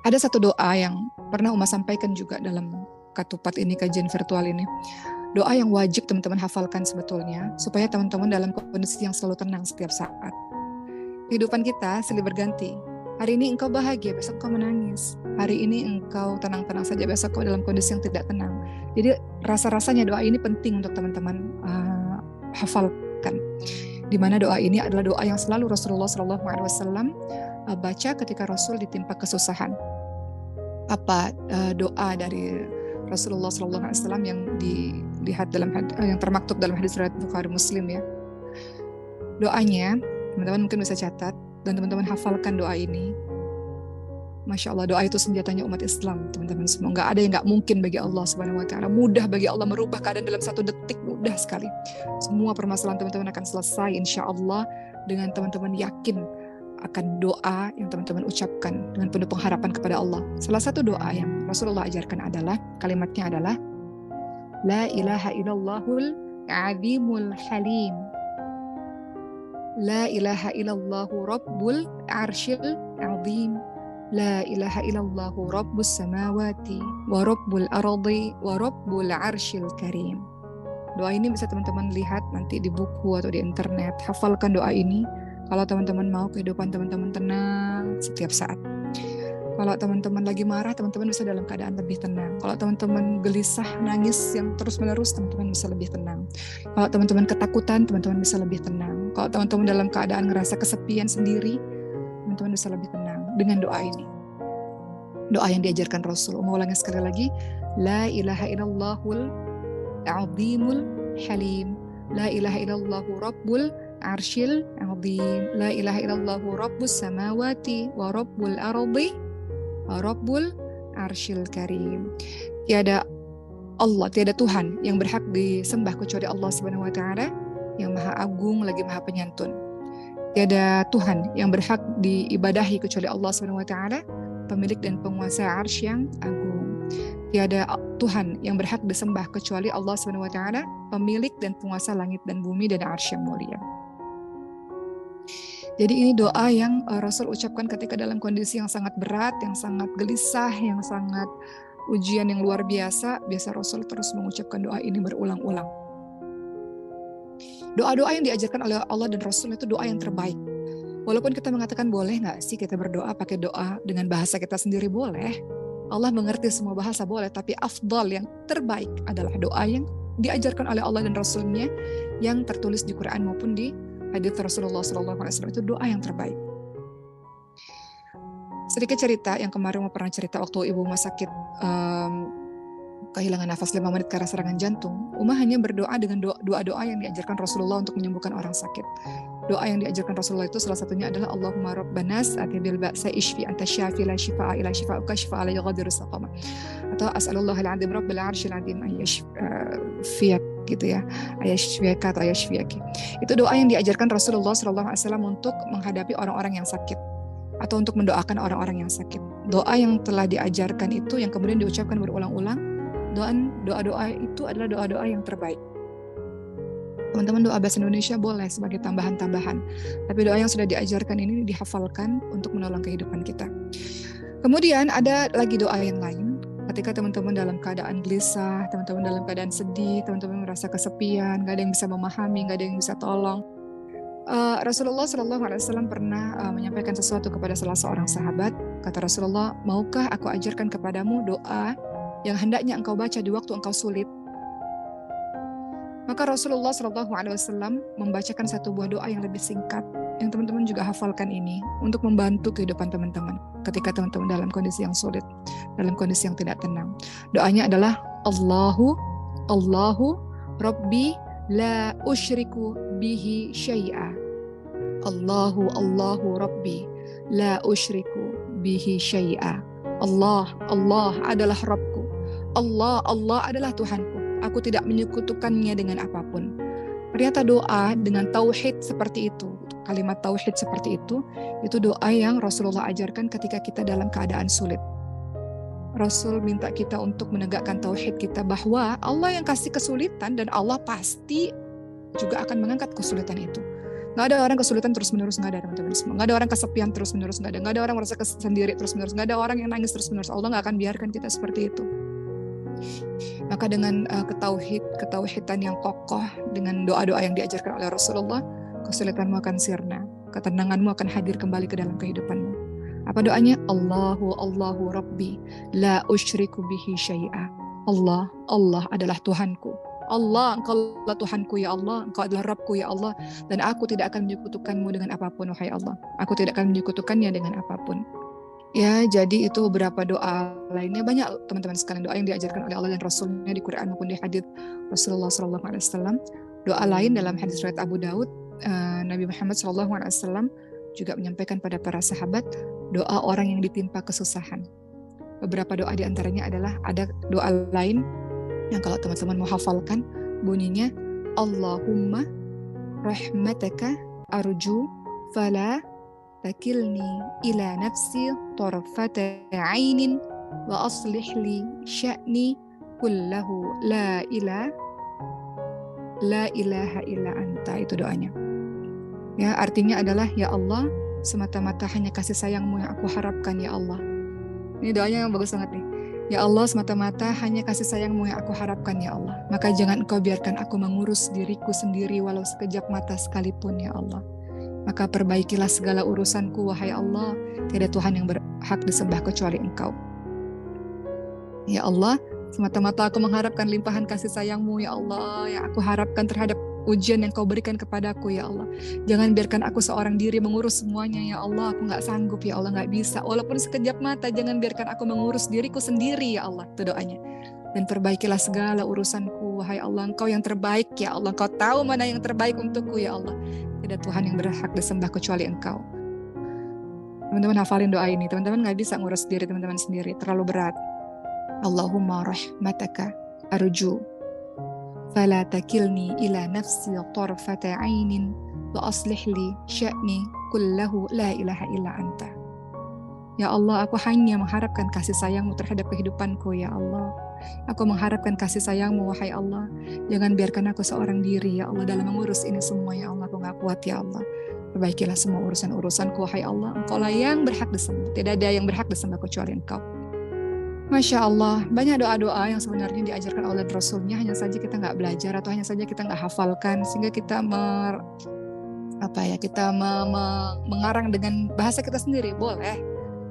Ada satu doa yang pernah Uma sampaikan juga dalam Katupat ini, kajian virtual ini. Doa yang wajib teman-teman hafalkan sebetulnya, supaya teman-teman dalam kondisi yang selalu tenang setiap saat. Kehidupan kita silih berganti. Hari ini engkau bahagia, besok engkau menangis. Hari ini engkau tenang-tenang saja, besok engkau dalam kondisi yang tidak tenang. Jadi rasa-rasanya doa ini penting untuk teman-teman hafalkan. Di mana doa ini adalah doa yang selalu Rasulullah SAW baca ketika Rasul ditimpa kesusahan. Apa doa dari Rasulullah SAW yang dilihat yang termaktub dalam hadis riwayat Bukhari Muslim ya. Doanya, teman-teman mungkin bisa catat dan teman-teman hafalkan doa ini. Masya Allah, doa itu senjatanya umat Islam, teman-teman semua. Nggak ada yang nggak mungkin bagi Allah Subhanahu Wa Taala. Mudah bagi Allah merubah keadaan dalam 1 detik, mudah sekali. Semua permasalahan teman-teman akan selesai, insya Allah, dengan teman-teman yakin akan doa yang teman-teman ucapkan dengan penuh pengharapan kepada Allah. Salah satu doa yang Rasulullah ajarkan adalah, kalimatnya adalah, La ilaha illallahul azimul halim. La ilaha illallahu rabbul arshil azim. La ilaha illallahu rabbus samawati wa rabbul ardi wa rabbul arshil karim. Doa ini bisa teman-teman lihat nanti di buku atau di internet. Hafalkan doa ini kalau teman-teman mau kehidupan teman-teman tenang setiap saat. Kalau teman-teman lagi marah, teman-teman bisa dalam keadaan lebih tenang. Kalau teman-teman gelisah, nangis yang terus-menerus, teman-teman bisa lebih tenang. Kalau teman-teman ketakutan, teman-teman bisa lebih tenang. Kalau teman-teman dalam keadaan ngerasa kesepian sendiri, teman-teman bisa lebih tenang dengan doa ini. Doa yang diajarkan Rasul. Mau ulangi sekali lagi. La ilaha illallahul azimul halim. La ilaha illallahu rabbul arshil azim. La ilaha illallahu rabbus samawati wa rabbul ardi wa rabbul arshil karim. Tiada Allah, tiada Tuhan yang berhak disembah kecuali Allah Subhanahu wa taala yang Maha Agung lagi Maha Penyantun. Tiada Tuhan yang berhak diibadahi kecuali Allah Subhanahu wa taala, pemilik dan penguasa arsy yang agung. Tiada Tuhan yang berhak disembah kecuali Allah Subhanahu wa taala, pemilik dan penguasa langit dan bumi dan arsy yang mulia. Jadi ini doa yang Rasul ucapkan ketika dalam kondisi yang sangat berat, yang sangat gelisah, yang sangat ujian yang luar biasa. Biasa Rasul terus mengucapkan doa ini berulang-ulang. Doa-doa yang diajarkan oleh Allah dan Rasul itu doa yang terbaik. Walaupun kita mengatakan boleh nggak sih kita berdoa pakai doa dengan bahasa kita sendiri, boleh. Allah mengerti semua bahasa, boleh. Tapi afdal, yang terbaik adalah doa yang diajarkan oleh Allah dan Rasulnya yang tertulis di Quran maupun di hadits Rasulullah SAW. Itu doa yang terbaik. Sedikit cerita yang kemarin mau pernah cerita waktu ibu rumah sakit kehilangan nafas 5 menit karena serangan jantung. Uma hanya berdoa dengan doa-doa yang diajarkan Rasulullah untuk menyembuhkan orang sakit. Doa yang diajarkan Rasulullah itu salah satunya adalah Allahumma rabbanas atibil ba'sa ishfi anta syafi la shifaa ila shifauka shifaa la yughadiru saqama. Atau as'alullahal azim rabbil arsyil azim ayyashfiyak gitu ya. Ayyashfiyaka atau ayyashfiyaki. Itu doa yang diajarkan Rasulullah SAW untuk menghadapi orang-orang yang sakit atau untuk mendoakan orang-orang yang sakit. Doa yang telah diajarkan itu yang kemudian diucapkan berulang-ulang. Doa-doa itu adalah doa-doa yang terbaik. Teman-teman, doa bahasa Indonesia boleh sebagai tambahan-tambahan. Tapi doa yang sudah diajarkan ini dihafalkan untuk menolong kehidupan kita. Kemudian ada lagi doa yang lain. Ketika teman-teman dalam keadaan gelisah, teman-teman dalam keadaan sedih, teman-teman merasa kesepian, gak ada yang bisa memahami, gak ada yang bisa tolong. Rasulullah SAW pernah menyampaikan sesuatu kepada salah seorang sahabat. Kata Rasulullah, maukah aku ajarkan kepadamu doa yang hendaknya engkau baca di waktu engkau sulit? Maka Rasulullah SAW membacakan satu buah doa yang lebih singkat, yang teman-teman juga hafalkan ini untuk membantu kehidupan teman-teman ketika teman-teman dalam kondisi yang sulit, dalam kondisi yang tidak tenang. Doanya adalah Allahu Rabbi la usyriku bihi syai'a. Allahu Rabbi la usyriku bihi syai'a. Allah adalah Rabbku. Allah adalah Tuhanku. Aku tidak menyekutukannya dengan apapun. Ternyata doa dengan tauhid seperti itu, kalimat tauhid seperti itu doa yang Rasulullah ajarkan ketika kita dalam keadaan sulit. Rasul minta kita untuk menegakkan tauhid kita bahwa Allah yang kasih kesulitan dan Allah pasti juga akan mengangkat kesulitan itu. Nggak ada orang kesulitan terus-menerus, nggak ada teman-teman semua. Nggak ada orang kesepian terus-menerus, nggak ada. Nggak ada orang merasa sendiri terus-menerus, nggak ada orang yang nangis terus-menerus. Allah nggak akan biarkan kita seperti itu. Maka dengan ketauhidan yang kokoh, dengan doa-doa yang diajarkan oleh Rasulullah, kesulitanmu akan sirna, ketenanganmu akan hadir kembali ke dalam kehidupanmu. Apa doanya? Allahu Rabbi, la usyriku bihi syai'a. Allah adalah Tuhanku. Allah, Engkau adalah Tuhanku ya Allah, Engkau adalah Rabbku ya Allah, dan aku tidak akan menyekutukanmu dengan apapun, wahai Allah. Aku tidak akan menyekutukannya dengan apapun. Ya, jadi itu beberapa doa lainnya, banyak teman-teman sekalian doa yang diajarkan oleh Allah dan Rasulnya di Quran maupun di hadits Rasulullah SAW. Doa lain dalam hadis riwayat Abu Daud, Nabi Muhammad SAW juga menyampaikan pada para sahabat doa orang yang ditimpa kesusahan. Beberapa doa diantaranya adalah, ada doa lain yang kalau teman-teman mau hafalkan, bunyinya Allahumma rahmataka arju fala takilni ila nafsi tarfata ainin wa aslih li sya'ni kullahu la ilaha illa anta. Itu doanya. Ya, artinya adalah, ya Allah, semata-mata hanya kasih sayang-Mu yang aku harapkan ya Allah. Ini doanya yang bagus banget nih. Ya Allah, semata-mata hanya kasih sayang-Mu yang aku harapkan ya Allah. Maka jangan Engkau biarkan aku mengurus diriku sendiri walau sekejap mata sekalipun ya Allah. Maka perbaikilah segala urusanku wahai Allah. Tiada Tuhan yang berhak disembah kecuali Engkau. Ya Allah, semata-mata aku mengharapkan limpahan kasih sayang-Mu ya Allah, yang aku harapkan terhadap ujian yang Kau berikan kepadaku ya Allah. Jangan biarkan aku seorang diri mengurus semuanya ya Allah. Aku gak sanggup ya Allah, gak bisa. Walaupun sekejap mata, jangan biarkan aku mengurus diriku sendiri ya Allah. Itu doanya. Dan perbaikilah segala urusanku wahai Allah. Engkau yang terbaik ya Allah. Engkau tahu mana yang terbaik untukku ya Allah. Tidak Tuhan yang berhak disembah kecuali Engkau. Teman-teman hafalin doa ini. Teman-teman gak bisa ngurus diri teman-teman sendiri, terlalu berat. Allahumma rahmataka arju fala takilni ila nafsi tarfata ainin wa aslih li sya'ni kullahu la ilaha illa anta. Ya Allah, aku hanya mengharapkan kasih sayang-Mu terhadap kehidupanku ya Allah. Aku mengharapkan kasih sayang-Mu wahai Allah. Jangan biarkan aku seorang diri ya Allah dalam mengurus ini semua ya Allah. Aku gak kuat ya Allah. Perbaikilah semua urusan-urusanku wahai Allah. Engkau lah yang berhak disembah. Tidak ada yang berhak disembah kecuali Engkau. Masya Allah, banyak doa-doa yang sebenarnya diajarkan oleh Rasulnya, hanya saja kita nggak belajar atau hanya saja kita nggak hafalkan, sehingga kita mengarang dengan bahasa kita sendiri. Boleh,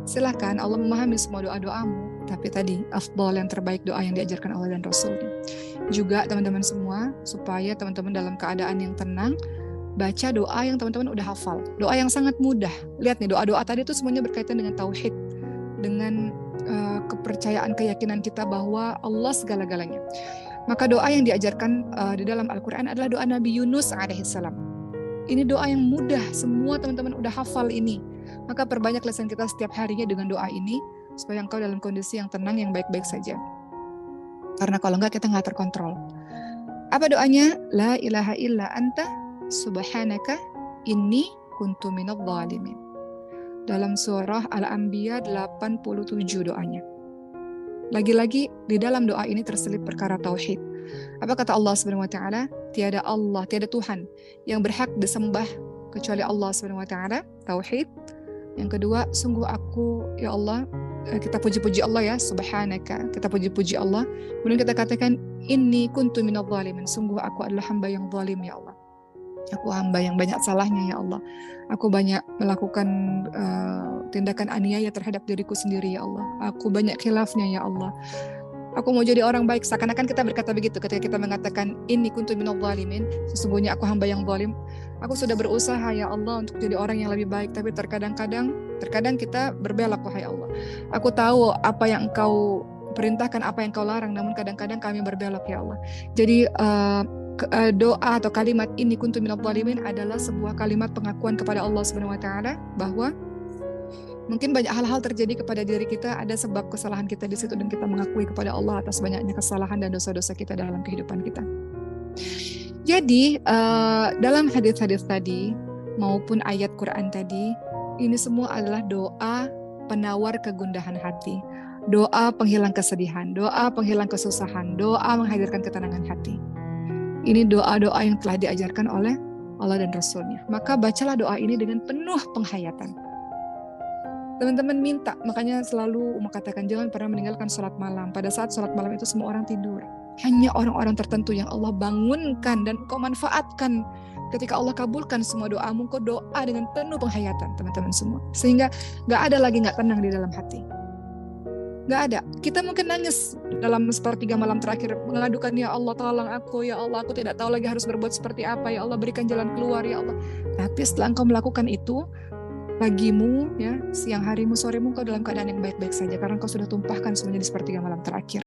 silahkan, Allah memahami semua doa-doamu, tapi tadi afdal, yang terbaik doa yang diajarkan Allah dan Rasulnya. Juga teman-teman semua, supaya teman-teman dalam keadaan yang tenang, baca doa yang teman-teman udah hafal, doa yang sangat mudah. Lihat nih, doa-doa tadi itu semuanya berkaitan dengan tauhid, dengan kepercayaan, keyakinan kita bahwa Allah segala-galanya. Maka doa yang diajarkan di dalam Al-Quran adalah doa Nabi Yunus alaihissalam. Ini doa yang mudah, semua teman-teman udah hafal ini. Maka perbanyak lisan kita setiap harinya dengan doa ini, supaya engkau dalam kondisi yang tenang, yang baik-baik saja. Karena kalau enggak, kita nggak terkontrol. Apa doanya? La ilaha illa anta subhanaka inni kuntu minadh dhalimin. Dalam surah Al-Anbiya 87 doanya. Lagi-lagi di dalam doa ini terselip perkara tauhid. Apa kata Allah Subhanahu wa taala? Tiada Allah, tiada Tuhan yang berhak disembah kecuali Allah Subhanahu wa taala, tauhid. Yang kedua, sungguh aku ya Allah, kita puji-puji Allah ya, subhanaka, kita puji-puji Allah. Kemudian kita katakan inni kuntu minadh dhalimin, sungguh aku adalah hamba yang zalim ya Allah. Aku hamba yang banyak salahnya ya Allah. Aku banyak melakukan tindakan aniaya terhadap diriku sendiri ya Allah. Aku banyak khilafnya ya Allah. Aku mau jadi orang baik. Seakan-akan kita berkata begitu ketika kita mengatakan inni kuntu minadh dhalimin, sesungguhnya aku hamba yang zalim. Aku sudah berusaha ya Allah untuk jadi orang yang lebih baik, tapi terkadang kita berbelok wahai Allah. Aku tahu apa yang Engkau perintahkan, apa yang Engkau larang, namun kadang-kadang kami berbelok ya Allah. Jadi doa atau kalimat ini kuntu minadh dhalimin adalah sebuah kalimat pengakuan kepada Allah Subhanahu wa taala bahwa mungkin banyak hal-hal terjadi kepada diri kita, ada sebab kesalahan kita di situ, dan kita mengakui kepada Allah atas banyaknya kesalahan dan dosa-dosa kita dalam kehidupan kita. Jadi dalam hadis-hadis tadi maupun ayat Quran tadi, ini semua adalah doa penawar kegundahan hati, doa penghilang kesedihan, doa penghilang kesusahan, doa menghadirkan ketenangan hati. Ini doa-doa yang telah diajarkan oleh Allah dan Rasulnya. Maka bacalah doa ini dengan penuh penghayatan. Teman-teman minta, makanya selalu katakan jangan pernah meninggalkan sholat malam. Pada saat sholat malam itu semua orang tidur. Hanya orang-orang tertentu yang Allah bangunkan dan kau manfaatkan. Ketika Allah kabulkan semua doamu, kau doa dengan penuh penghayatan, teman-teman semua. Sehingga gak ada lagi gak tenang di dalam hati. Gak ada. Kita mungkin nangis dalam sepertiga malam terakhir, mengadukan, ya Allah tolong aku, ya Allah aku tidak tahu lagi harus berbuat seperti apa, ya Allah berikan jalan keluar, ya Allah. Tapi setelah engkau melakukan itu, pagimu, ya, siang harimu, soremu, kau dalam keadaan yang baik-baik saja, karena kau sudah tumpahkan semuanya di sepertiga malam terakhir.